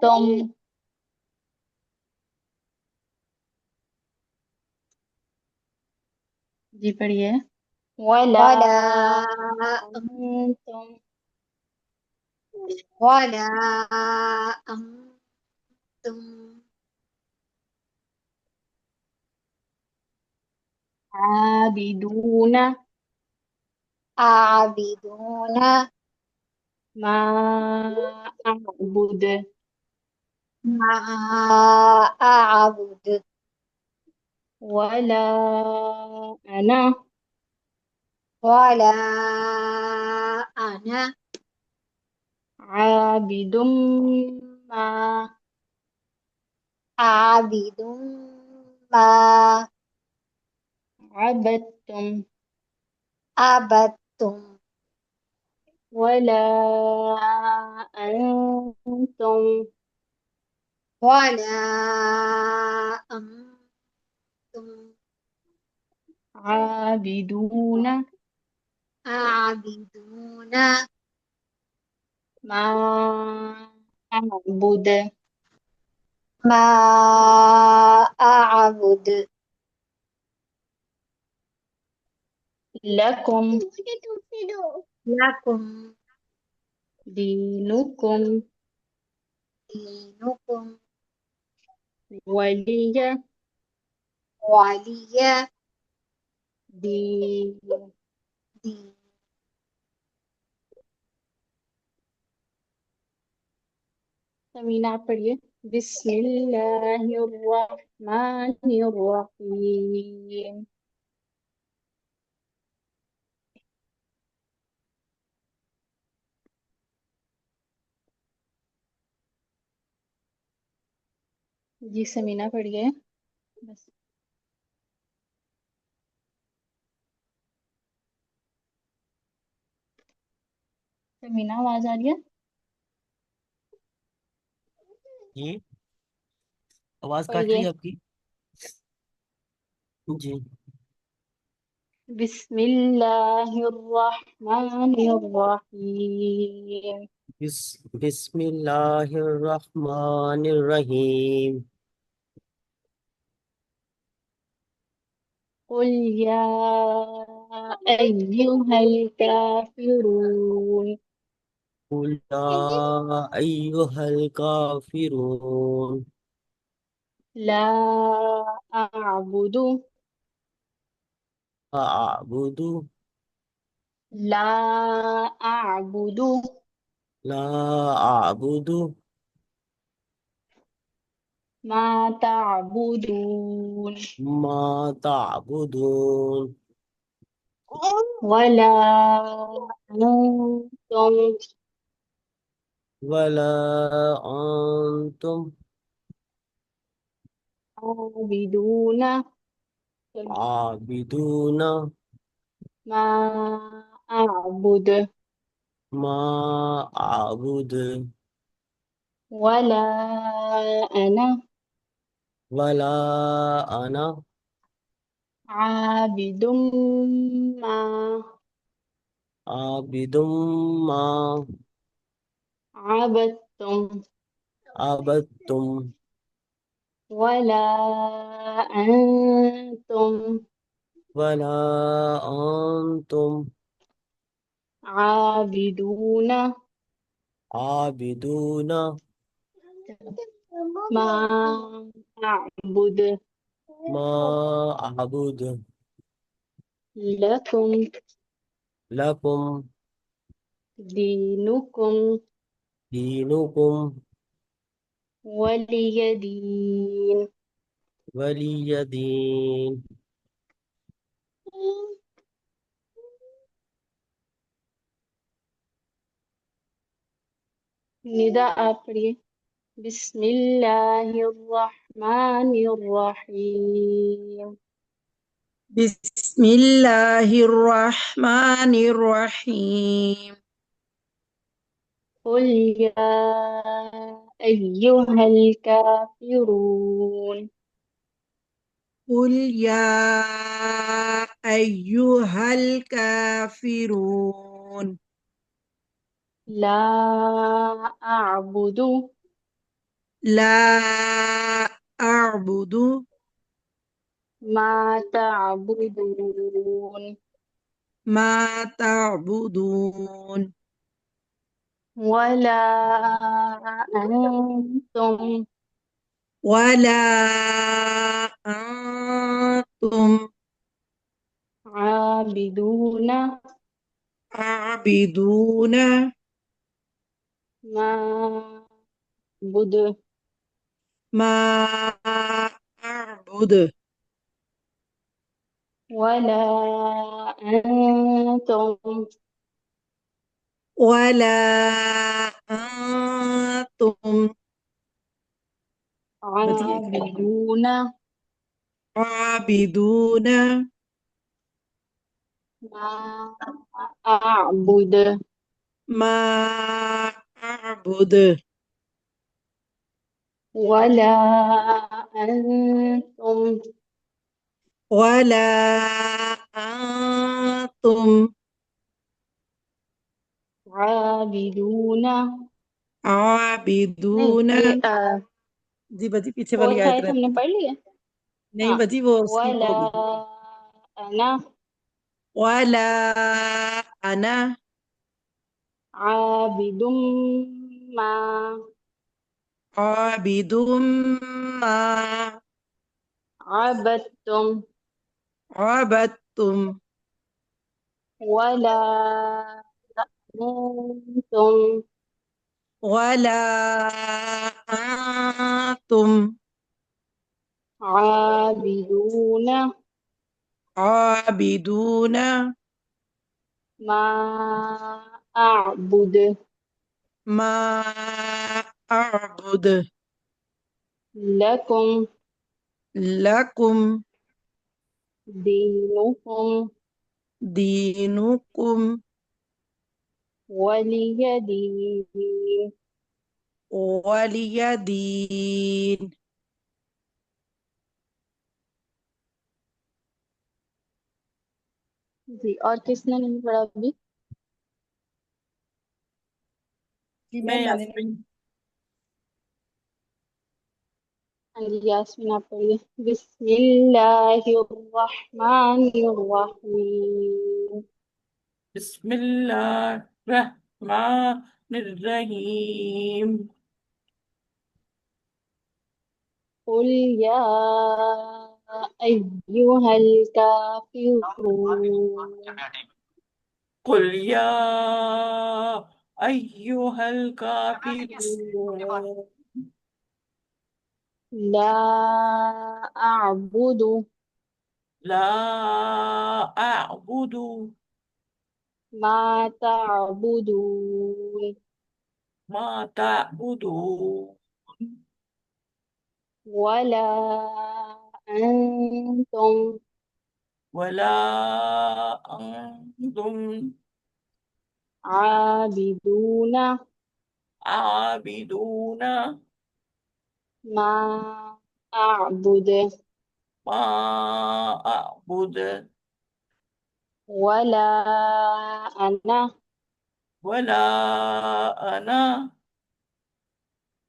तुम। जी पढ़िए। वला वला तुम। वला तुम आबिदून आबिदून मा अअबुद मा अअबुद वला अना वला अना आबिदुम मा आबिदुम मा अबदतुम अबदतुम वला अंतुम वला तुम आबिदून आबिदून मा अअबुद मा अअबुद लकुम लकुम दीनुकुम दीनुकुम वलिय वलिय दीन। दीन। समीना आप पढ़िए। बिस्मिल्लाहिर्रहमानिर्रहीम। जी समीना पढ़िए। बस। समीना आवाज आ रही है? ये आवाज काट रही पढ़िए। है आपकी। जी। बिस्मिल्लाहिर्रहमानिर्रहीम। बिस्मिल्लाहिर्रहमानिर्रहीम। कुल या अय्युहल काफिरून। कुल या अय्युहल काफिरून। ला अअबुदु अअबुदु ला अअबुदु ला अअबुदु मा तअबुदून मा तअबुदून वला अंतुम वला अंतुम आबिदून आबिदून मा अअबुद मा अअबुद वला अना वला अना आबिदुम मा आबिदुम मा अबदतुम अबदतुम वला अंतुम वला अंतुम आबिदून आबिदून मा अअबुद मा अबुद लकुम लकुम दीनुकुम दीनुकुम वलिय दीन। वलिय दीन। निदा आप पढ़िए। बिस्मिल्लाहिर्रहमानिर्रहीम। बिस्मिल्लाहिर्रहमानिर्रहीम। कुल या अय्युहल काफिरून। कुल या अय्युहल काफिरून। ला अअबुदु لا أعبد ما تعبدون ما تعبدون ولا أنتم ولا أنتم عابدون عابدون ما أعبد ما أعبد ولا أنتم ولا أنتم بديك عابدون عابدون ما أعبد ما أعبد ولا أنتم ولا أنتم عابدون नहीं عابدون ये जी बदी पीछे वाली फोर्थ आयत आयत हमने रहती पढ़ ली है नहीं हाँ बदी वो स्किप वला होगी अना ولا أنا عابد ما عابد ما عبدتم عبدتم ولا أنتم ولا أنتم عابدون عابدون ما أعبد ما أعبد لكم لكم دينكم دينكم ولي دين ولي دين जी और किसने नहीं पढ़ा अभी जी मैं मैम मैंने नहीं यास्मीन हाँ जी यास्मीन आप पढ़िए बिस्मिल्लाहिर्रहमानिर्रहीम बिस्मिल्लाहिर्रहमानिर्रहीम قل يا أيها الكافرون قل يا أيها الكافرون لا أعبد لا أعبد ما تعبدون ما تعبدون ولا أنتم ولا أنتم عابدون عابدون ما أعبد ما أعبد ولا أنا ولا أنا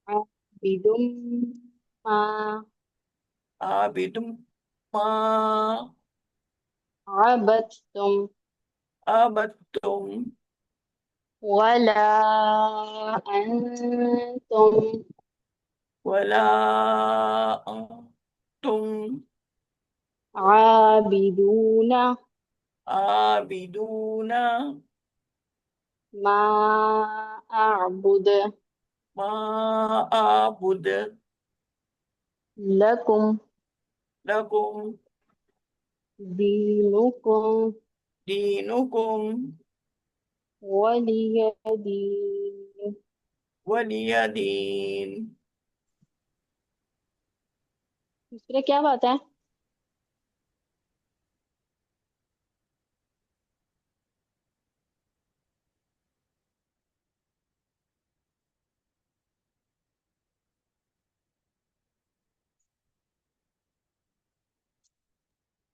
عابد ما عابد ما عبدتم عبدتم ولا أنتم ولا أنتم عابدون عابدون ما أعبد ما أعبد لكم لكم دينكم دينكم ولي دين ولي دين दूसरे क्या बात है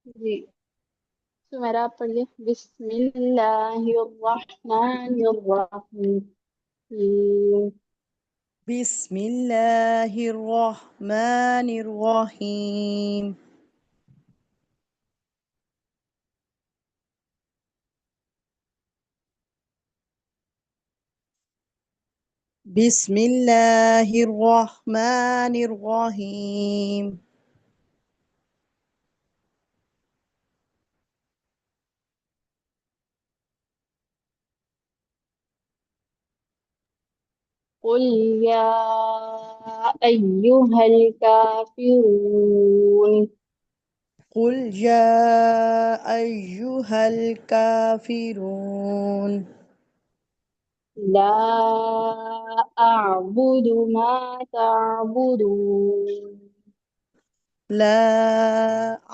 जी सुमेरा आप पढ़िए बिस्मिल्लाहिर्रहमानिर्रहीम बिस्मिल्लाहिर्रहमानिर्रहीम बिस्मिल्लाहिर्रहमानिर्रहीम कुल या अय्युहल काफिरून कुल या अय्युहल काफिरून ला अअबुदु मा तअबुदून ला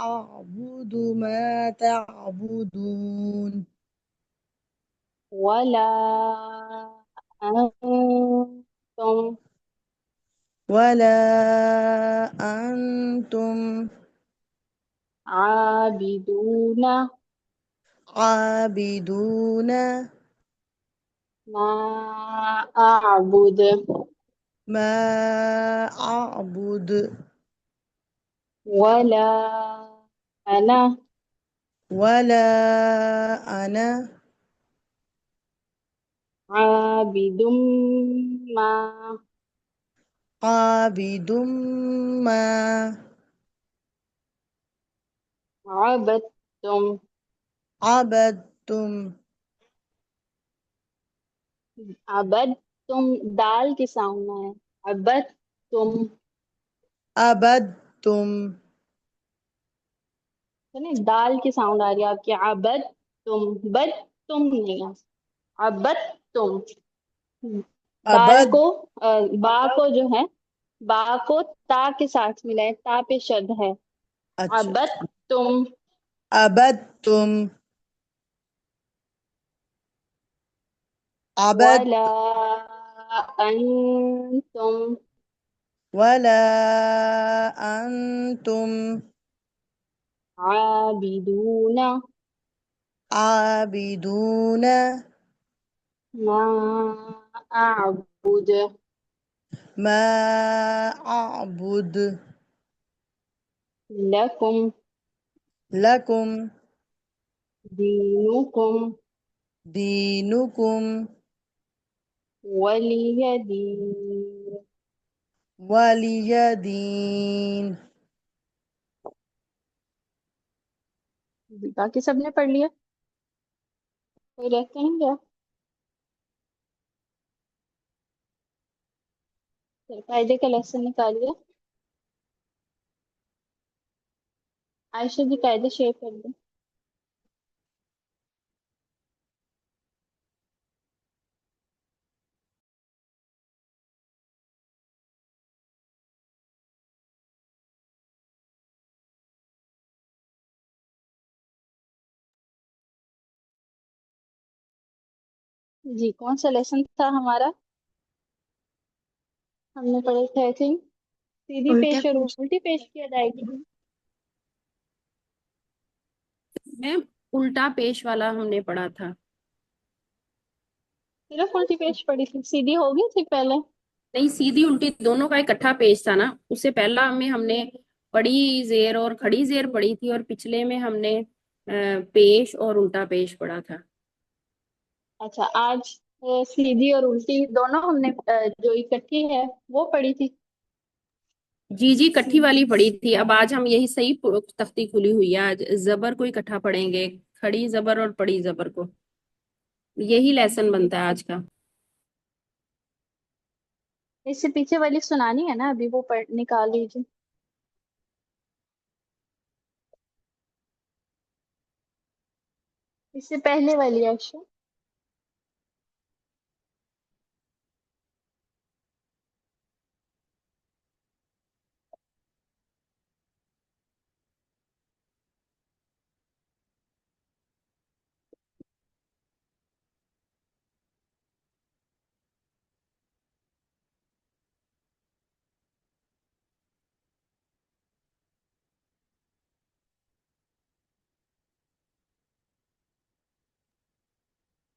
अअबुदु मा तअबुदून वला अंतुम वला अंतुम आबिदूना आबिदून मा अअबुद मा अअबुद वला अना वला अना आबिदुम मा आबिदुम मा अबदतुम अबदतुम अबद तुम दाल की साउंड है। अबद तुम अबदतुम नहीं, दाल की साउंड आ रही है आपकी। अबद तुम, बद तुम नहीं है। अबद तुम दाल अबद को बा को जो है, बा को ता के साथ मिलाए, ता पे शद है। अच्छा अबद तुम अबदतुम अबद वला अंतुम वला अंतुम आबिदूना आबिदून मा अअबुद मा अअबुद लकुम लकुम दीनुकुम दीनुकुम वलिय दीन। वलिय दीन। बाकी सबने पढ़ लिया, कोई रहते नहीं क्या? फिर कायदे का लेसन निकालिए। आयशा जी कायदे शेयर कर दो। जी कौन सा लेसन था हमारा? हमने पढ़े थे आई थिंक सीधी उल्टा पेश और पेश। उल्टी पेश की अदायगी। मैम उल्टा पेश वाला हमने पढ़ा था। सिर्फ उल्टी पेश पढ़ी थी, सीधी हो गई थी पहले। नहीं, सीधी उल्टी दोनों का इकट्ठा पेश था ना। उससे पहला में हमने बड़ी जेर और खड़ी जेर पढ़ी थी, और पिछले में हमने पेश और उल्टा पेश पढ़ा था। अच्छा, आज सीधी और उल्टी दोनों हमने जो इकट्ठी है वो पढ़ी थी। जी जी, इकट्ठी वाली पढ़ी थी। अब आज हम यही सही तख्ती खुली हुई है, आज जबर को इकट्ठा पढ़ेंगे, खड़ी जबर और बड़ी जबर को। यही लेसन बनता है आज का। इससे पीछे वाली सुनानी है ना अभी, वो पढ़ निकाल लीजिए। इससे पहले वाली आयशा।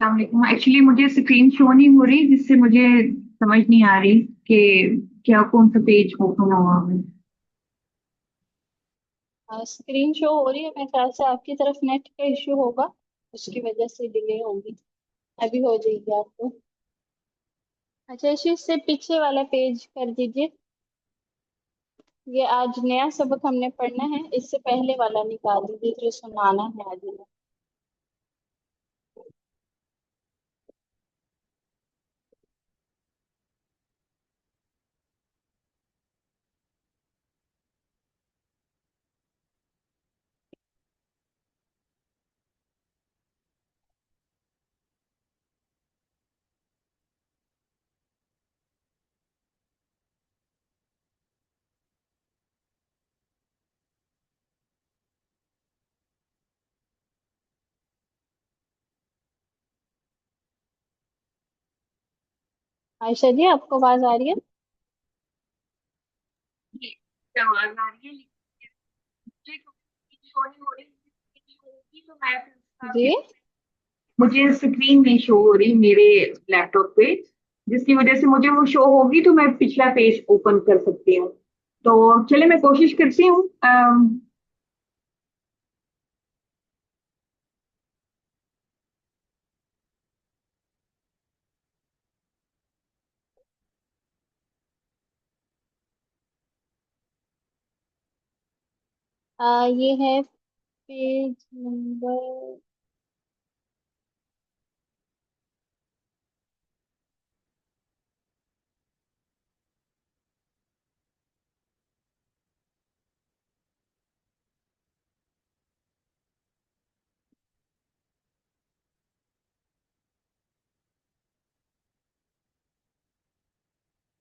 अस्सलाम वालेकुम। एक्चुअली मुझे स्क्रीन शो नहीं हो रही, जिससे मुझे समझ नहीं आ रही कि क्या कौन सा पेज ओपन हुआ है। स्क्रीन शो हो रही है, मेरे ख्याल से आपकी तरफ नेट का इश्यू होगा, उसकी वजह से डिले होगी। अभी हो जाएगी आपको। अच्छा, इससे पीछे वाला पेज कर दीजिए। ये आज नया सबक हमने पढ़ना है, इससे पहले वाला निकाल दीजिए जो सुनाना है आज हमें। आयशा जी, आपको आवाज आ रही है? आवाज आ रही है लेकिन मुझे शो नहीं हो रही। होगी तो मैं फिर उसका जी। मुझे स्क्रीन नहीं शो हो रही मेरे लैपटॉप पे, जिसकी वजह से मुझे वो शो होगी तो मैं पिछला पेज ओपन कर सकती हूँ। तो चले मैं कोशिश करती हूँ। ये है पेज नंबर।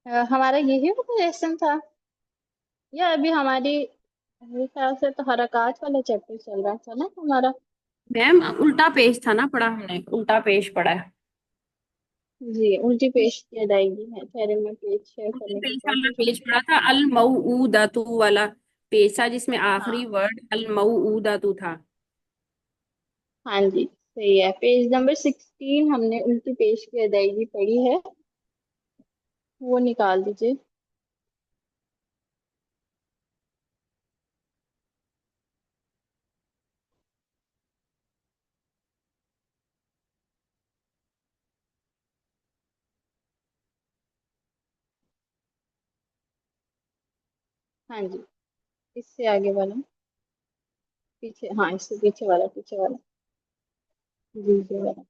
हमारा यही वाला लेसन था, या अभी हमारी, मेरे ख्याल से तो हरकत वाला चैप्टर चल रहा था ना हमारा। मैम उल्टा पेज था ना पढ़ा, हमने उल्टा पेज पढ़ा है। जी, उल्टी पेश की अदायगी है, ठहरे मैं पेज शेयर उल्टे करने की पेज वाला कोशिश पेज करती पढ़ा था, अल मऊदातु वाला पेज था जिसमें हूँ। आखिरी हाँ। वर्ड अल मऊदातु था। हाँ जी, सही है। पेज नंबर 16 हमने उल्टी पेश की अदायगी पढ़ी है, वो निकाल दीजिए। हाँ जी, इससे आगे वाला, पीछे, हाँ इससे पीछे वाला, पीछे वाला। जी, ये वाला।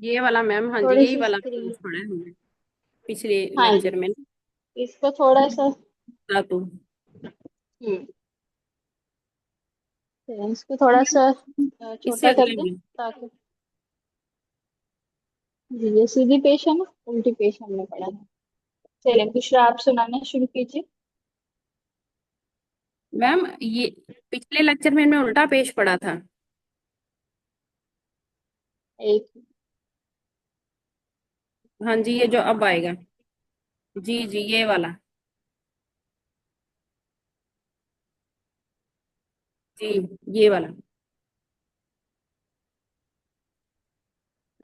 ये वाला मैम, हाँ जी थोड़ी यही सी वाला स्क्रीन। पेज पढ़ा है हमने पिछले हाँ जी, लेक्चर में ना। इसको थोड़ा सा, तो हम्म, तो इसको थोड़ा सा इससे छोटा कर अगले दें में ताकि, जी ये सीधी पेश है ना, उल्टी पेश हमने पढ़ा है। चलिए, दूसरा आप सुनाना शुरू कीजिए। मैम ये पिछले लेक्चर में हमने उल्टा पेज पढ़ा था। एक। हाँ जी, ये जो अब आएगा, जी जी ये वाला, जी ये वाला।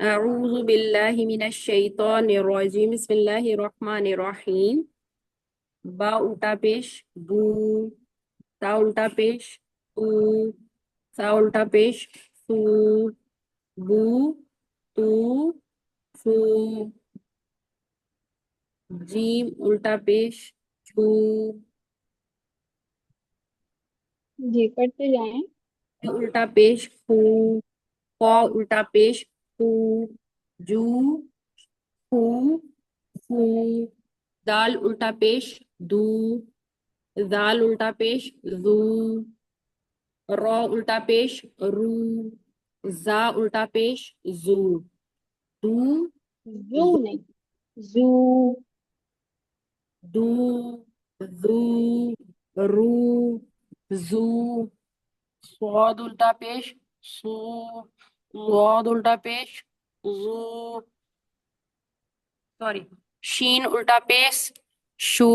अऊज़ु बिल्लाहि मिनश शैतानिर रजीम, बिस्मिल्लाहिर रहमानिर रहीम। बा उल्टा पेश बू, ता उल्टा पेश तू, सा उल्टा पेश सू, बू तू फू, जीम उल्टा पेश छू, जी, पढ़ते जाएं। उल्टा पेश फू, फा उल्टा पेश फू, जू फू फू, दाल उल्टा पेश दू, दाल उल्टा पेश जू, रॉ उल्टा पेश रू, जा उल्टा पेश जू, दू जू नहीं, जू। दू जू, रू जू, स्वाद उल्टा पेश सू, स्वाद उल्टा पेश जू, सॉरी, शीन उल्टा पेश शू।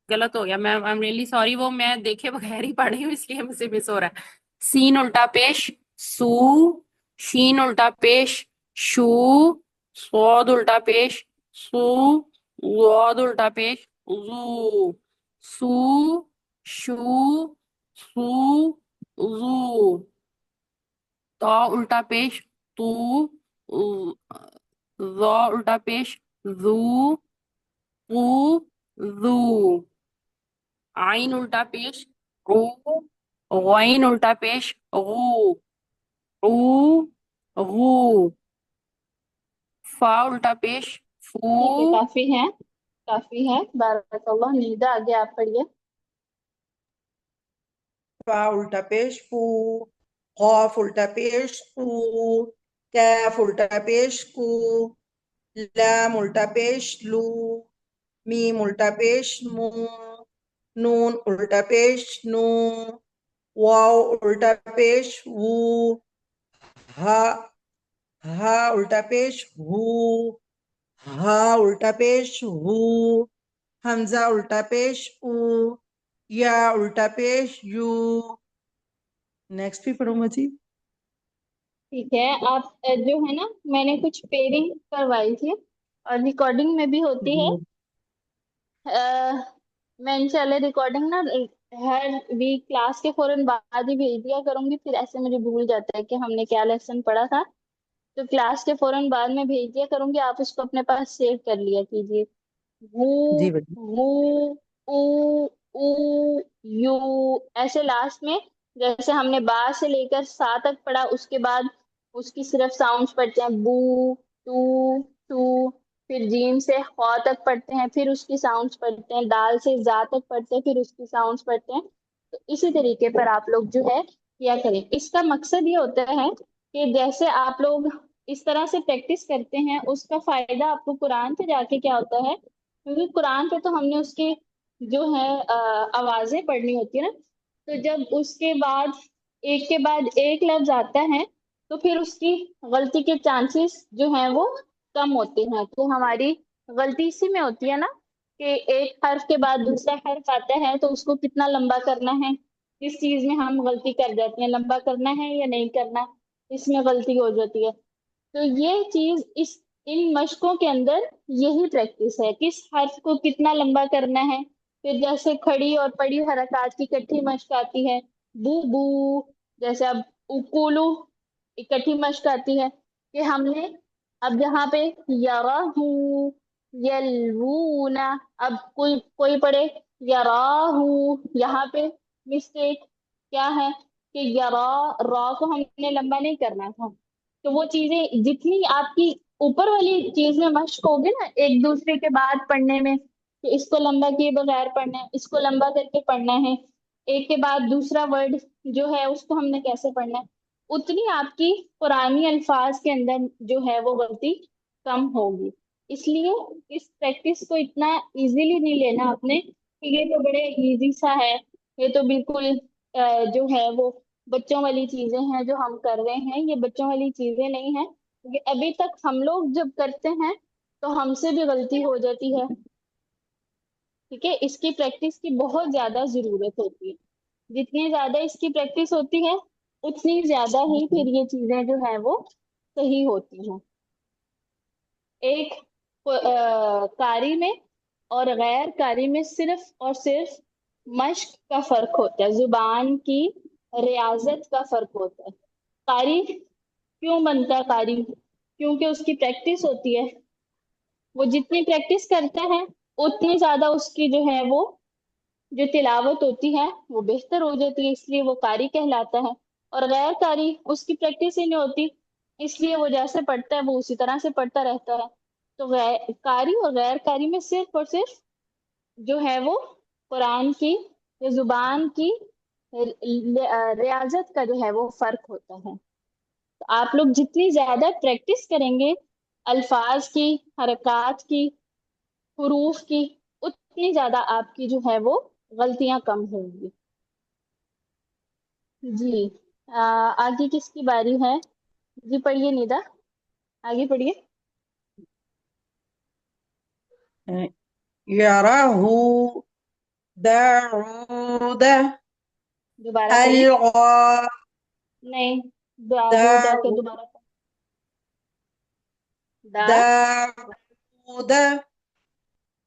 गलत हो गया, मैं आई एम रियली सॉरी, वो मैं देखे बगैर ही पढ़ी हूँ इसलिए मुझसे मिस हो रहा है। सीन उल्टा पेश सू, शीन उल्टा पेश शू, स्वाद उल्टा पेश सू, वाद उल्टा पेश जू, सू, शू, सू, जू, तो उल्टा पेश तू, ज़ उल्टा पेश जू, पू, जू, आइन उल्टा पेश रू, गैन उल्टा पेश गू, ऊ, गू, फा उल्टा पेश फू, ठीक है, काफी है। बारकल्लाह। निदा, आगे आप पढ़िए। फा उल्टा पेश फू, कॉफ उल्टा पेश कू, कैफ उल्टा पेश कू, लाम उल्टा पेश लू, मीम उल्टा पेश मू, नून उल्टा पेश नू, वाव उल्टा पेश वू, हा हा उल्टा पेश हू, हा उल्टा पेश हू, हमजा उल्टा पेश ऊ, या उल्टा पेश यू। नेक्स्ट भी पढ़ूंगा जी। ठीक है, आप जो है ना, मैंने कुछ पेयरिंग करवाई थी और रिकॉर्डिंग में भी होती है। मैं इंशाल्लाह रिकॉर्डिंग ना हर वीक क्लास के फौरन बाद ही भेज दिया करूंगी, फिर ऐसे मुझे भूल जाता है कि हमने क्या लेसन पढ़ा था। तो क्लास के फौरन बाद में भेज दिया करूंगी, आप उसको अपने पास सेव कर लिया कीजिए। वू, जी बच्ची। वू, ऊ, ऊ, यू, ऐसे लास्ट में जैसे हमने बा से लेकर सा तक पढ़ा, उसके बाद उसकी सिर्फ साउंड्स पढ़ते हैं, बू, टू, टू। फिर जीम से खौ तक पढ़ते हैं, फिर उसकी साउंड्स पढ़ते हैं। दाल से जा तक पढ़ते हैं, फिर उसकी साउंड्स पढ़ते हैं। तो इसी तरीके पर आप लोग जो है किया करें। इसका मकसद ये होता है कि जैसे आप लोग इस तरह से प्रैक्टिस करते हैं, उसका फायदा आपको कुरान पे जाके क्या होता है, क्योंकि कुरान पे तो हमने उसके जो है आवाजें पढ़नी होती है ना। तो जब उसके बाद एक के बाद एक लफ्ज आता है, तो फिर उसकी गलती के चांसेस जो हैं वो कम होते हैं। तो हमारी गलती इसी में होती है ना, कि एक हर्फ के बाद दूसरा हर्फ आता है तो उसको कितना लंबा करना है, किस चीज में हम गलती कर जाते हैं, लंबा करना है या नहीं करना, इसमें गलती हो जाती है। तो ये चीज इस इन मशकों के अंदर यही प्रैक्टिस है, किस हर्फ को कितना लंबा करना है। फिर जैसे खड़ी और पड़ी हरकत की इकट्ठी मश्क आती है, बू बू। जैसे अब उकुलू, इकट्ठी मश्क आती है कि हमने अब यहाँ पे यराहू, यलवूना, अब कोई कोई पढ़े यराहू, यहाँ पे मिस्टेक क्या है कि यरा, रा को हमने लंबा नहीं करना था। तो वो चीजें जितनी आपकी ऊपर वाली चीज में मश्क होगी ना, एक दूसरे के बाद पढ़ने में, कि इसको लंबा किए बगैर पढ़ना है, इसको लंबा करके पढ़ना है, एक के बाद दूसरा वर्ड जो है उसको हमने कैसे पढ़ना है, उतनी आपकी पुरानी अल्फाज के अंदर जो है वो गलती कम होगी। इसलिए इस प्रैक्टिस को इतना इजीली नहीं लेना आपने कि ये तो बड़े इजी सा है, ये तो बिल्कुल जो है वो बच्चों वाली चीजें हैं जो हम कर रहे हैं। ये बच्चों वाली चीजें नहीं है, क्योंकि अभी तक हम लोग जब करते हैं तो हमसे भी गलती हो जाती है। ठीक है, इसकी प्रैक्टिस की बहुत ज्यादा जरूरत होती है। जितनी ज्यादा इसकी प्रैक्टिस होती है, उतनी ज्यादा ही फिर ये चीजें जो है वो सही होती हैं। एक कारी में और गैर कारी में सिर्फ और सिर्फ मश्क का फर्क होता है, जुबान की रियाजत का फर्क होता है। कारी क्यों बनता है कारी? क्योंकि उसकी प्रैक्टिस होती है। वो जितनी प्रैक्टिस करता है उतनी ज्यादा उसकी जो है वो जो तिलावत होती है वो बेहतर हो जाती है, इसलिए वो कारी कहलाता है। और गैर कारी, उसकी प्रैक्टिस ही नहीं होती, इसलिए वो जैसे पढ़ता है वो उसी तरह से पढ़ता रहता है। तो गैर कारी और गैर कारी में सिर्फ और सिर्फ जो है वो कुरान की या जुबान की रियाजत का जो है वो फर्क होता है। तो आप लोग जितनी ज्यादा प्रैक्टिस करेंगे अल्फाज की, हरकत की, हुरूफ की, उतनी ज्यादा आपकी जो है वो गलतियां कम होंगी। जी। आगे किसकी बारी है? जी पढ़िए निदा, आगे पढ़िए। यराहू, दाऊद, दोबारा पढ़िए। अलगा, नहीं, दाऊदा के दाऊ, दोबारा पढ़। दा, दाऊद, वूद,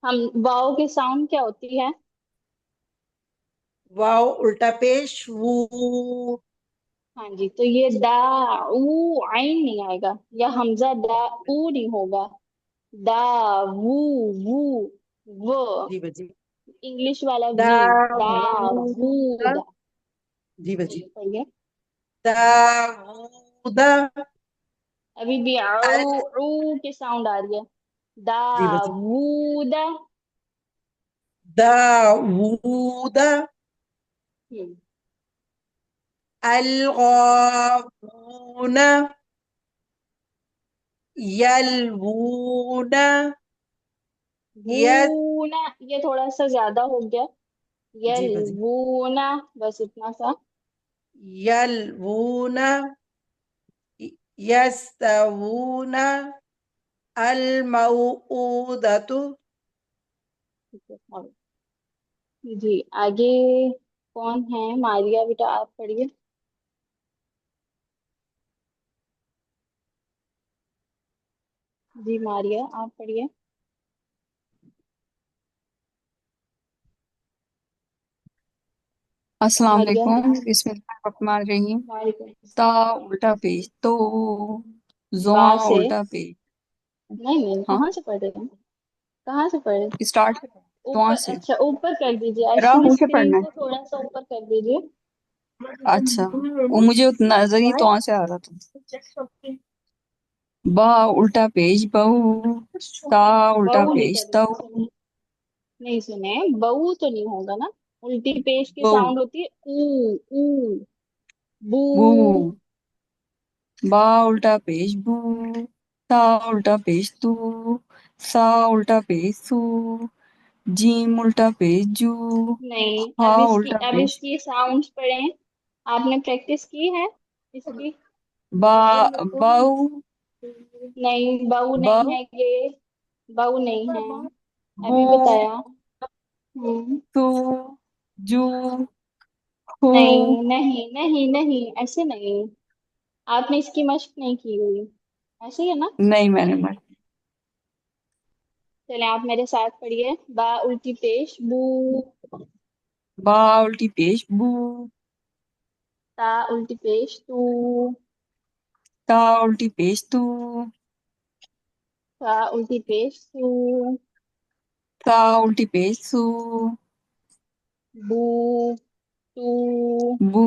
हम वाव की साउंड क्या होती है? वाव उल्टा पेश वू, हाँ जी, तो ये दा ऊ आइन नहीं आएगा, या हमजा दा ऊ नहीं होगा। दा वू वू वो, जी बजी, इंग्लिश वाला वी। दा वू दावूद, दा। जी बजी, जी पढ़िए। दावूद, अभी भी अल, आऊ ऊ की साउंड आ रही है। दा जी बजी, वू दा। दावूद, हम्म, अलगावून, यलवून, यस, वूना ये थोड़ा सा ज्यादा हो गया। जी यल बजी, वूना, बस इतना सा। यलवून, यस्तवून, अलमऊदतु, ठीक है, और जी आगे कौन है? मारिया बेटा आप पढ़िए। जी मारिया आप पढ़िए। अस्सलाम मारिया वालेकुम बिस्मिल्लाहिर्रहमानिर्रहीम। वालेकुम। ता उल्टा पेज तो, बा जुआ से उल्टा पेज। नहीं नहीं, हाँ, कहाँ से पढ़ रहे हैं? कहाँ से पढ़ रहे हैं? स्टार्ट दुआ ऊपर, से। अच्छा ऊपर कर दीजिए, एक्चुअली राहू से स्क्रीन पढ़ना को थोड़ा सा ऊपर कर दीजिए। है। अच्छा, वो मुझे नजर ही दुआ से आ रहा था। बा उल्टा पेज बहु, ता उल्टा बहू नहीं पेज कर तऊ, सुने, नहीं सुने, बहू तो नहीं होगा ना। उल्टी पेश की बहु, साउंड होती है ऊ ऊ। बू। बू, बा उल्टा पेज बू, ता उल्टा पेज तू, सा उल्टा पेज सू, जीम उल्टा पेज जू, नहीं, हा उल्टा अब पेज इसकी साउंड्स पढ़ें। आपने प्रैक्टिस की है इसकी? बा, बाऊ, नहीं, बहू ब, नहीं है ये। बहू नहीं है, बू, अभी बताया। हम्म। तू, जू, हू। नहीं नहीं नहीं नहीं, ऐसे नहीं। आपने इसकी मश्क नहीं की हुई, ऐसे ही है ना? नहीं मैंने मर, चले आप मेरे साथ पढ़िए। बा उल्टी पेश बू। बा उल्टी पेश बू, ता उल्टी पेश तू। ता उल्टी पेश तू, ता उल्टी पेश तू। ता उल्टी पेश सू, बू टू बू,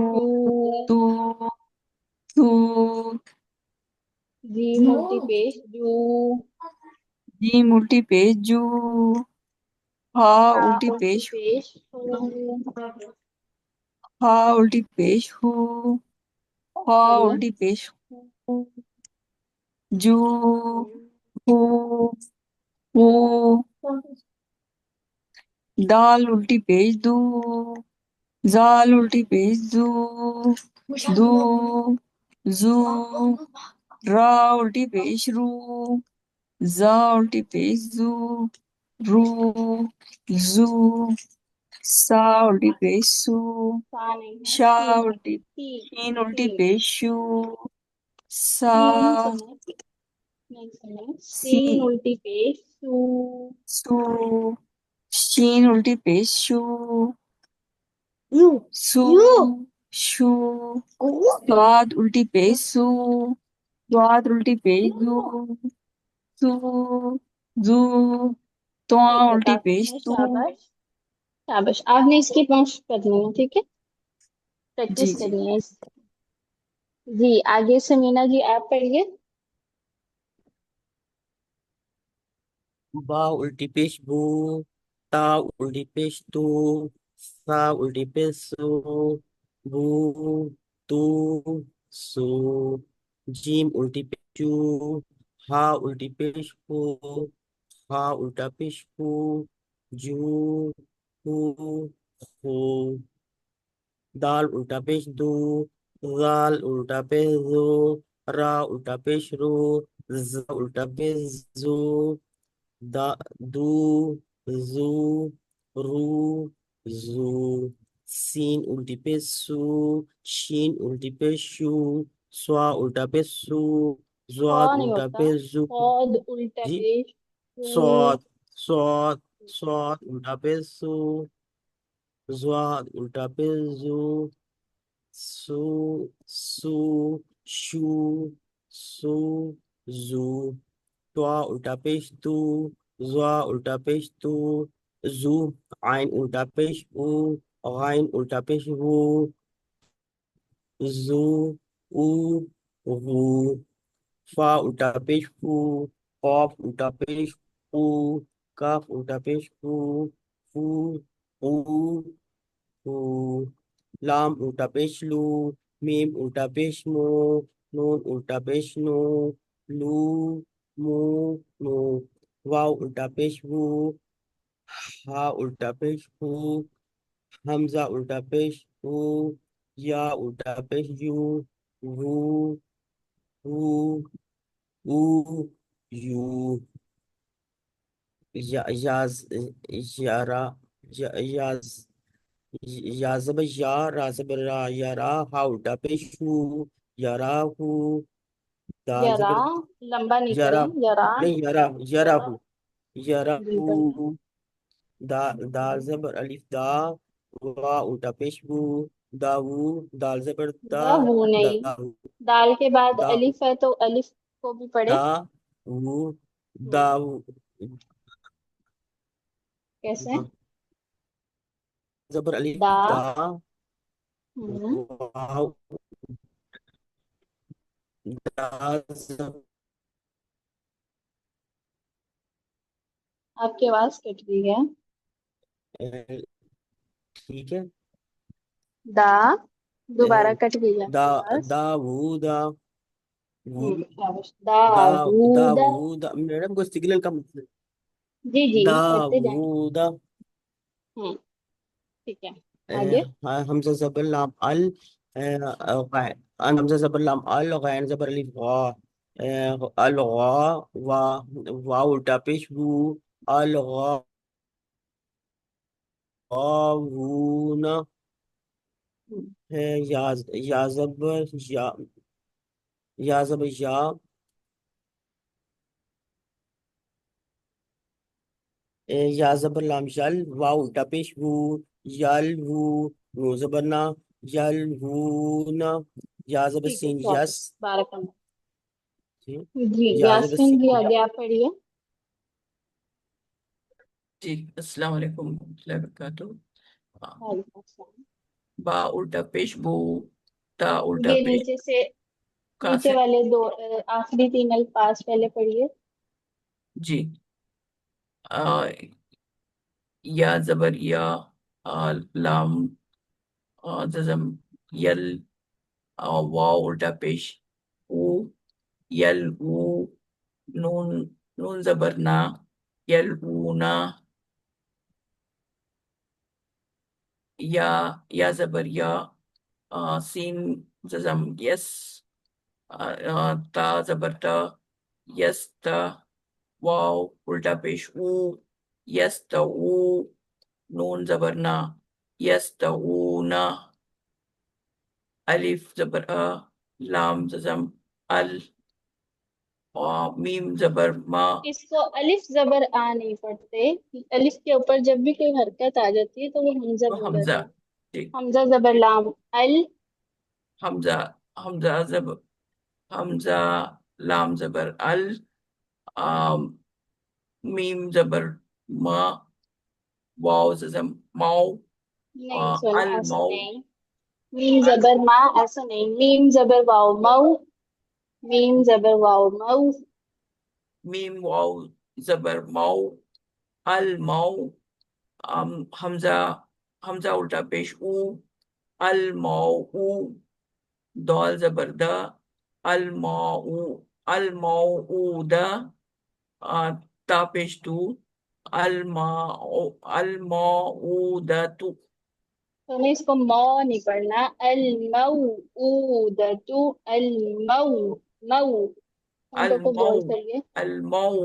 टू। तू, तू, जी उल्टी पेश जू। जीम उल्टी पेश जू, हा ता उल्टी उल्टी पेश, पेश टू। हा उल्टी पेश हू, हा पढ़िए। उल्टी पेश हू, जू, हू, हू, दाल उल्टी पेज दू, जाल उल्टी पेज दू, दू, जू, रा उल्टी पेश रू, जा उल्टी पेश जू, रू, जू, सा उल्टी पेश सू, सा नहीं है, शा सीन है। उल्टी, सीन शीन उल्टी सीन। पेश शू, सा, सीन सुने, नहीं सुने, सी, सीन उल्टी पेश सू। सू, शीन उल्टी पेश शू, सू, शू, स्वाद उल्टी पेश सू, स्वाद उल्टी पेश जू, सू, जू, तुआ ठीक है, उल्टी काफी पेश है, तू। शाबाश। शाबाश, आपने इसकी मश्क करनी है, ठीक है? जी प्रैक्टिस जी। करनी है जी आगे से मीना जी आप पढ़िए। बा उल्टी पेश बू, ता उल्टी पेश तू, सा उल्टी पेश सू, बू, तू, सू, जीम उल्टी पेश जू, हा उल्टी पेश हू, हा उल्टा पेश हू, जू, हू, हू, दाल उल्टा पेश दू, जाल उल्टा पेश जू, रा उल्टा पेश रू, ज उल्टा पेश जू, दा, दू, जू, रू, जू, सीन उल्टी पे सू, शीन उल्टी पे शू, स्वा उल्टा पे सू, ख ज्वाद नहीं उल्टा होता, पे जू। खौद उल्टा जी पेश صاد صاد صاد उल्टा पेश सू ज़ाद उल्टा पेश जू सू सू शू सू जू त्वा उल्टा पेश तू ज़ा उल्टा पेश तू जू आइन उल्टा पेश ऊ गाइन उल्टा पेश वो जू ऊ गू फा उल्टा पेश फू कॉफ उल्टा पेश फू काफ उल्टा पेश फू फू ऊ फू लाम उल्टा पेश लू मीम उल्टा पेश मो नून उल्टा पेश नो लू मू नो वाव उल्टा पेश वू हा उल्टा पेश हू हमजा उल्टा पेश हू या उल्टा पेश यू वू हू ऊ यू या याज यारा याज या ज़बर या रा ज़बर रा या रा हा उल्टा पेश हू यारा हू दाल यरा, ज़बर लंबा नहीं यारा करें, यरा। नहीं यारा यारा हू यारा जी हू बढ़िया। दाल ज़बर अलिफ दा वा उल्टा पेश वू दावू दाल ज़बर दा दा वो नहीं, दावू दाल के बाद दा अलिफ है तो अलिफ को भी पढ़े। दा वू हम्म, दावू कैसे? ज़बर अलिफ दा। दा हम्म, वाव दा ज़बर आपकी आवाज कट रही है। ठीक है दा, दोबारा कट गई है दा आपकी आवाज। दावूदा वू शाबाश। दा दाऊदा। दावूदा मैडम को सिग्नल का मतलब जी जी, पढ़ते जाएं। दावूदा हम्म, ठीक है। आगे। हमजा ज़बर लाम अल हमजा ज़बर लाम अल गैन ज़बर अलिफ गा अल गा वा वाव उल्टा पेश वू अल गावूना हम्म, है या ज़बर या ज़बर या या ज़बर लाम यल वाव उल्टा पेश वू यल वू नो ज़बर ना यल वू ना या ज़बर ठीक है, सीन चौबीस, यस 12 जी जी, या ज़बर यास्मीन जी सीन आगे आप पढ़िए। जी अस्सलाम वालेकुम warahmatullahi wabarakatuh। वालेकुम अस्सलाम। बा उल्टा पेश बू ता उल्टा ये पेश नीचे से, कहाँ नीचे से? वाले दो आखिरी 3 अल्फाज पहले पढ़िए। जी आ, या जबर या लाम जजम यल वाव उल्टा पेश ऊ यल ऊ नून नून जबर ना यल ऊ ना या जबर या सीन जजम यस ता जबर ता यस ता वाव उल्टा पेश ऊ यस ता ऊ नून जबर ना यस ता ऊ ना अलिफ जबर लाम जजम अल मीम जबर मा इसको अलिफ जबर आ नहीं पढ़ते। अलिफ के ऊपर जब भी कोई हरकत आ जाती है तो वो हमजा तो बन हमजा। जाता है। ठीक। हमजा जबर लाम अल। हमजा हमजा जब हमजा लाम जबर अल आम, मीम जबर मा वाव जजम माओ नहीं सुना, अल ऐसा माओ नहीं। मीम जबर मा, ऐसा नहीं। मीम जबर वाव मऊ। मीम जबर वाव मऊ। मीम वाव जबर माओ अल माओ हमजा हमजा उल्टा पेश ऊ अल माओ ऊ दाल जबर दा अल माओ अल माओ दा ता पेश तू अल माओ दा तू तो नहीं, इसको मौ नहीं पढ़ना। अल मऊ ऊदतु अल मऊ मऊ। अल उनको को माओ बोल करिए। अल माओ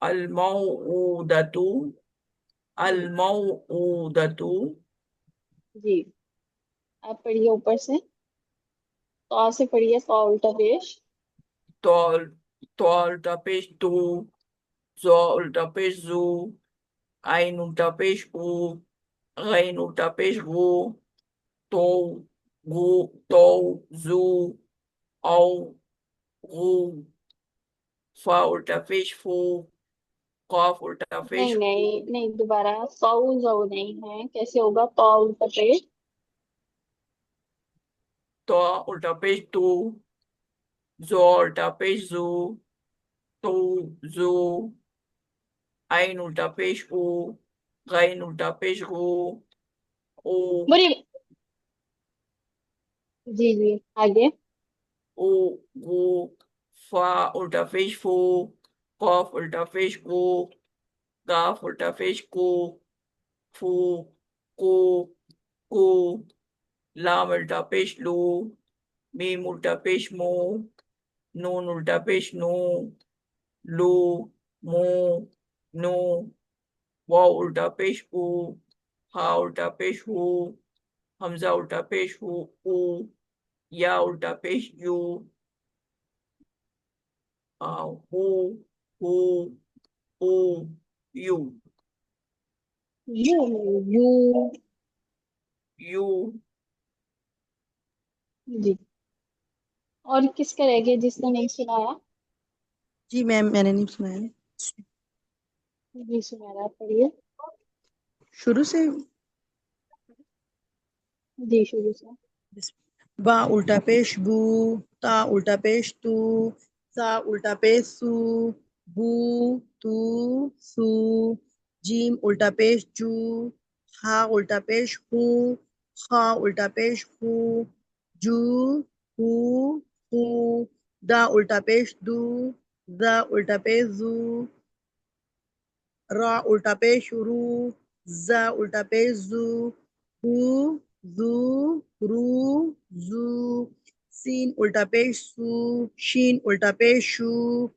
अल माओ दा तू अल हम्म, माओ दा तू जी। आप पढ़िए ऊपर से। तो से पढ़िए, तो उल्टा पेश। तौल तौल ता पेश तू ज़ो उल्टा पेश ज़ू, आइन उल्टा पेश ऊ, गैन उल्टा पेश गू, तो गू, तो जू, औ, गू, फा उल्टा पेश फू, कॉफ उल्टा नहीं पेश नहीं कू, नहीं, दोबारा। सौ जौ नहीं है, कैसे होगा? तो उल्टा पेश। तो उल्टा पेश तू, जो उल्टा पेश जू, तो जू, आइन उल्टा पेश ऊ, गैन उल्टा पेश गू, ओ, बुरी। जी जी, आगे। ओ, गू, फा उल्टा पेश फू, कॉफ उल्टा पेश कू, गाफ उल्टा पेश कू, फू, कू, कू, लाम उल्टा पेश लू, मीम उल्टा पेश मू, नून उल्टा पेश नू, लू, मू, नू, वाव उल्टा पेश ऊ, हा उल्टा पेश हू, हमजा उल्टा पेश हू, ऊ, या उल्टा पेश यू, हू, हू, ऊ, यू, यू। यू। यू, जी। और किसका रह गया जिसने नहीं सुनाया? जी मैम, मैंने नहीं सुना है। जी, सुनाया, पढ़िए। शुरू से। जी, शुरू से। बा उल्टा पेश बू, ता उल्टा पेश तू, सा उल्टा पेश सू, बू, तू, सू, जीम उल्टा पेश जू, हा उल्टा पेश हू, खा उल्टा पेश हू, जू, हू, हू, दा उल्टा पेश दू, दा उल्टा पेश जू, रा उल्टा पेश रू, जा उल्टा पेश जू, हू, जू, रू, जू, सीन उल्टा पेश सू, शीन उल्टा पेश शू,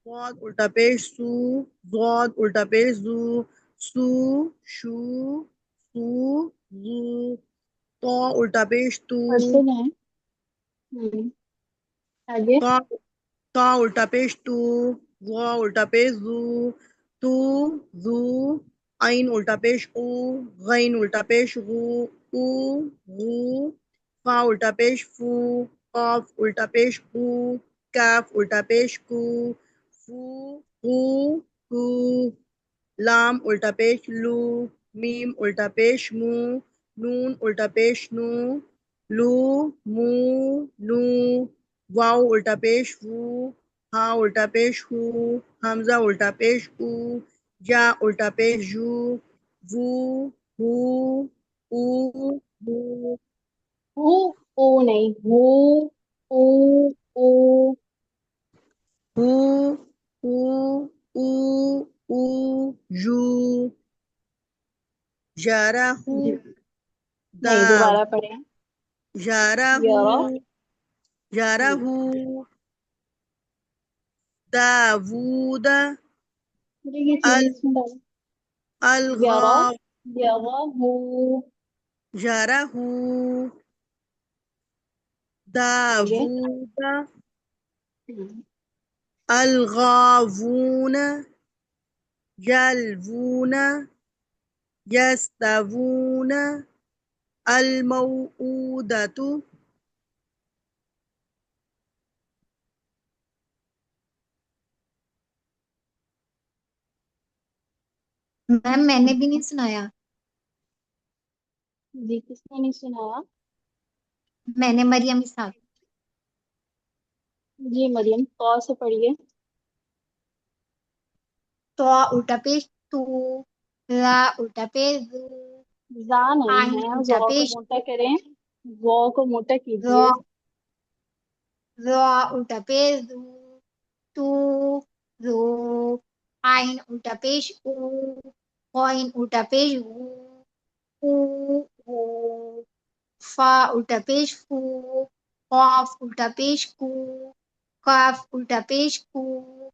ज़ाद उल्टा पेश सू, ज़ाद उल्टा पेश जू, सू, शू, सू, जू, तो उल्टा पेश तू, पढ़ते जाएं। आगे। ता ता उल्टा पेश तू, ज़ा उल्टा पेश जू, तू, जू, आइन उल्टा पेश ऊ, गैन उल्टा पेश गू, ऊ, गू, फा उल्टा पेश फू, काफ उल्टा पेश कू, काफ उल्टा पेश कू, फू, कू, कू, लाम उल्टा पेश लू, मीम उल्टा पेश मू, नून उल्टा पेश नू, लू, मू, नू, वाव उल्टा पेश वू, हा उल्टा पेश हू, हमजा उल्टा पेश ऊ, या उल्टा पेश यू, वू, हू, ऊ, हू, हु। ओ नहीं, हु। ऊ। ऊ। हू, ऊ, ऊ, ऊ, यू, याराहू, जी। दा, नहीं, दोबारा पढ़े। याराहू, यरा। जी। याराहू, दावूद, मुझे ये चीज अल, इसमें डालो। यरा। अलगा, यरा हु। याराहू, आगे। दावूद, हम्म। अलगावून, यलवून, यस्तवून, अलमऊदतु, मैम मैंने भी नहीं सुनाया। जी, किसने नहीं सुनाया? मैंने मरियम इसाक। जी, मरियम, तो से पढ़िए। तो उल्टा पेश तू, रा उल्टा पेश जू, जा नहीं आइन है, उल्टा जॉ को पेश मोटा करें। वॉ को मोटा रा, कीजिए। रा उल्टा पेश जू, तू, रू, आइन उल्टा पेश ऊ, कॉइन उल्टा पेश गू, ऊ, ऊ, फा उल्टा पेश फू, कॉफ उल्टा पेश कू, काफ उल्टा पेश कू,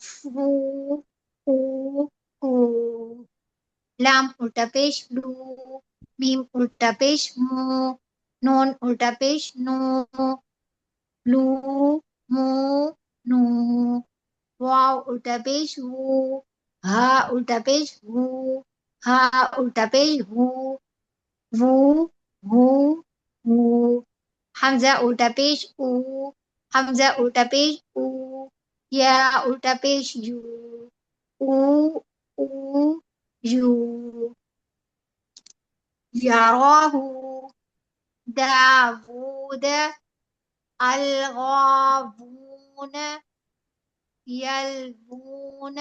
फू, कू, कू, लाम उल्टा पेश लू, मीम उल्टा पेश मू, नून उल्टा पेश नू, लू, मू, नू, वाव उल्टा पेश वू, हा उल्टा पेश वू, हा उल्टा पेश वू, वू वू वू, हमजा उल्टा पेश ऊ, हमजा उल्टा पेश ऊ, या उल्टा पेश यू, ऊ ऊ यू, يراه داوود الغابون يلبون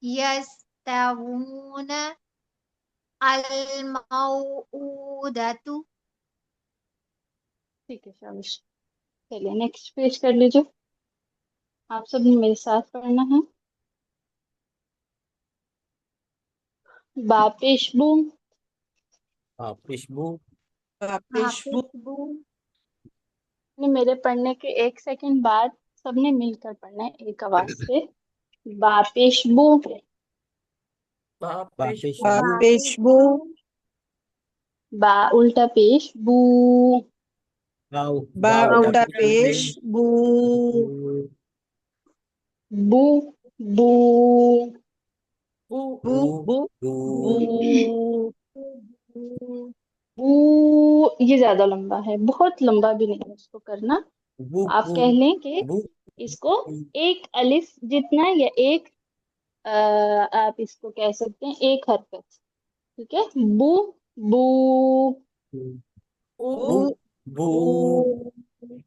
يستوون الموءودة ठीक है शाबाश। चलिए नेक्स्ट पेज कर लीजिए। आप सब ने मेरे साथ पढ़ना है। बापेशबू, खुशबू खुशबू ने मेरे पढ़ने के 1 सेकंड बाद सबने मिलकर पढ़ना है एक आवाज से। बापेशबू, बापेश खुशबू खुशबू बा उल्टा पेश बू, वाव बा वाव उल्टा पेश पेश बू, बू बू, बू बू बू बू बू बू, बू। ये ज्यादा लंबा है, बहुत लंबा भी नहीं है इसको करना। बू आप बू कह लें कि बू इसको एक अलिफ जितना या एक आप इसको कह सकते हैं एक हरकत। ठीक है, बू बू, बू बू बू बू,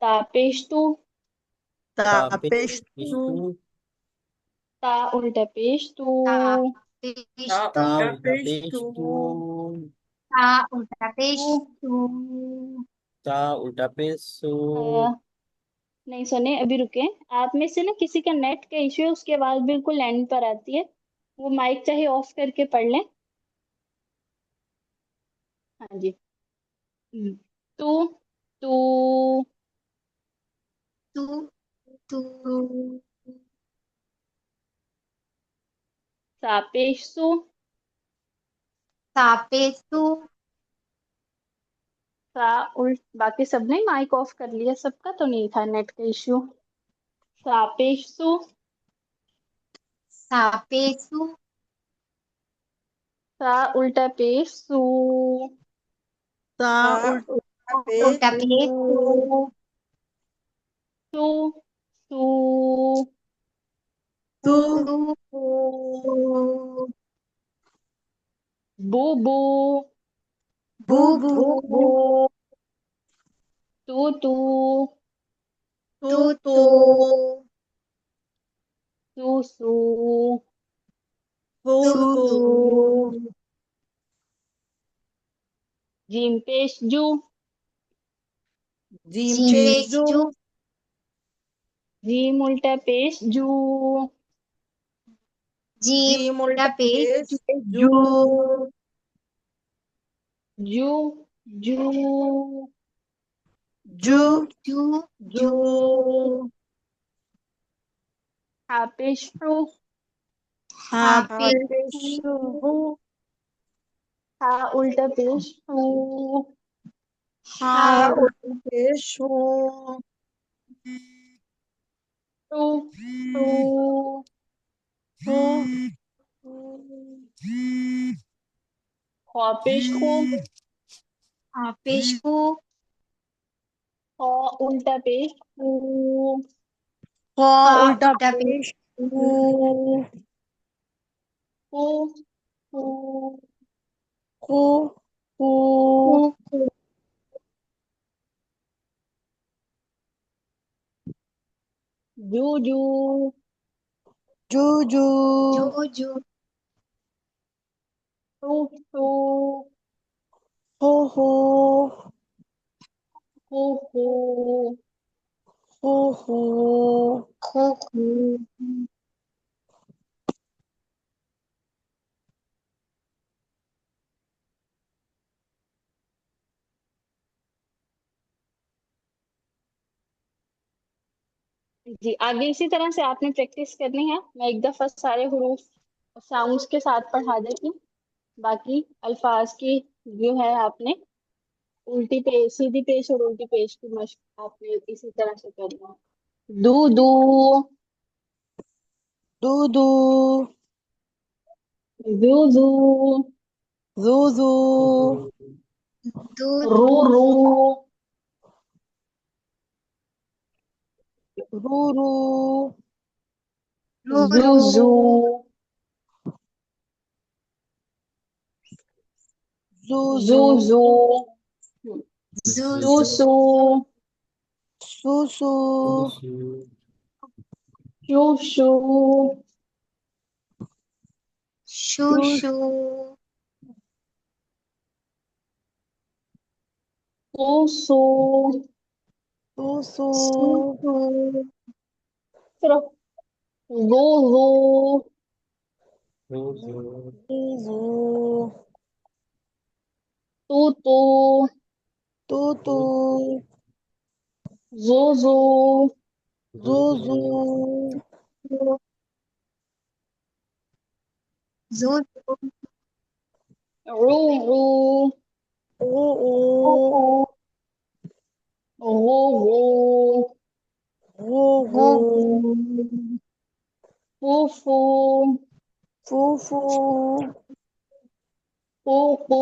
तापेशतु, पेश तापेश तू ता उल्टा पेश तू, पेश ता तू, उल्टा पेश तू ता उल्टा पेश तू। तू, ता उल्टा पेश सू नहीं सुने, अभी रुके। आप में से ना किसी का नेट का इश्यू है, उसकी आवाज बिल्कुल एंड पर आती है। वो माइक चाहे ऑफ करके पढ़ लें। हाँ जी। तू तू, तू तू, सापेशु, तापेसु, सा उल्ट। बाकी सबने माइक ऑफ कर लिया, सबका तो नहीं था नेट का इश्यू। सापेशु, तापेसु, सा उल्टा पेश सू, ता ता उल्टा पेश उल्टा पेश सू, तू, सू सू, तू तू, तू, बू बू, बू बू बू, बू, तू तू, तू तू तू, तू, सू सू, तू तू तू, तू, जीम पेश जू, जीम जीम पेश पेश जू, जू, जीम उल्टा पेश जू, जीम जीम उल्टा उल्टा पेश पेश जू, जू, जू जू, जू जू, जू, जू, हापेश हू, हाँ हापे पेश हू, हा उल्टा पेश हू, हाँ हाँ उल्टा पेश हू, टू टू, हू, ख्वापेश खू, पेश हू, खा उल्टा पेश हू, हाँ हाँ उल्टा उल्टा पेश पेश हू, हू हू, हू, हू, हू, जू जू, जू जू, जू, जू, टू टू, हू हू, हू हू, हू हू, खू खू, जी आगे इसी तरह से आपने प्रैक्टिस करनी है। मैं एक दफा सारे हुरूफ साउंड्स के साथ पढ़ा देती हूँ। बाकी अल्फाज की जो है आपने उल्टी पेश, सीधी पेश और उल्टी पेश की मशक आपने इसी तरह से करना है। दूदू दूदू जूजू जूजू दूध रूरू रूरू रूरू जूजू जूजू जूजू जूजू सूसू सूसू शूशू शू शू सूसू सूसू सू सू चलो ज़ूज़ू जीजू तूतू तूतू ज़ूज़ू जूजू जू रूरू ऊ ग़ुग़ू गूगू फूफू फूफू फूफू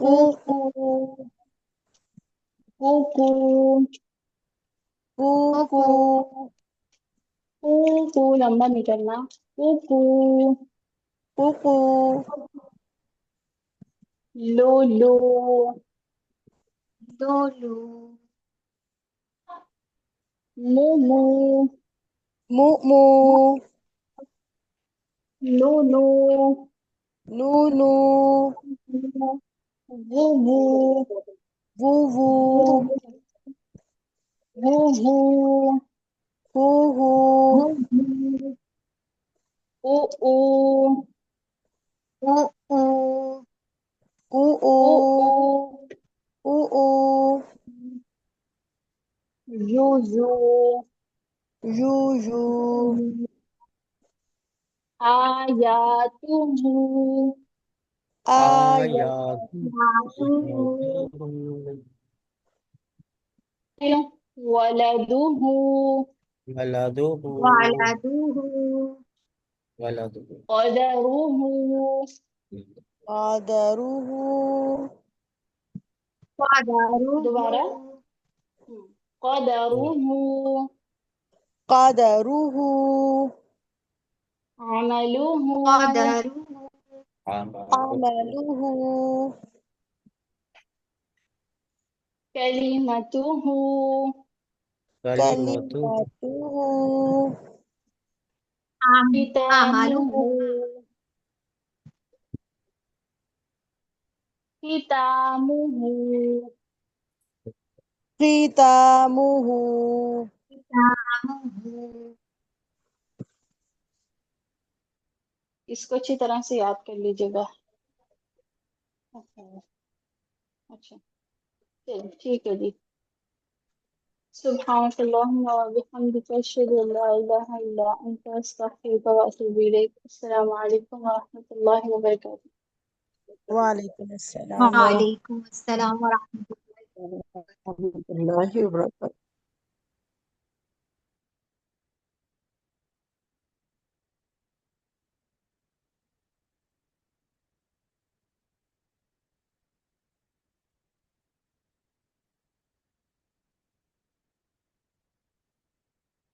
पूफू कूकू पूफू कूकू लंबा नहीं करना कूकू कुकू लूलू लोलू मूमू मुमू नूनू नूनू वूवू वूवू वूवू हूहू ऊऊ ऊ ऊ ऊऊ ऊऊ ऊऊ यूजू यूजू आयातुहु आया वलदुहु वालदूहु क़दरुहु आदरुहु क़दरुहु दोबारा क़दरुहु قدरुहु अमलुहु क़दरुहु अमलुहु कलिमतुहु कलिमतुहु अमलुहु कितामुहु कितामुहु खितामुहु तामुहु इसको अच्छी तरह से याद कर लीजिएगा। अच्छा चलिए ठीक है जी। सुब्हानकल्लाहुम्मा व बिहम्दिका अशहदु अल्ला इलाहा इल्ला अंता अस्तगफिरुका व अतूबु इलैक। अस्सलामु अलैकुम व रहमतुल्लाहि व बरकातुहू। वालेकुम अस्सलाम व वालेकुम अस्सलाम व रहमतुल्लाहि रहमतुल्लाहि व बरकातुहू।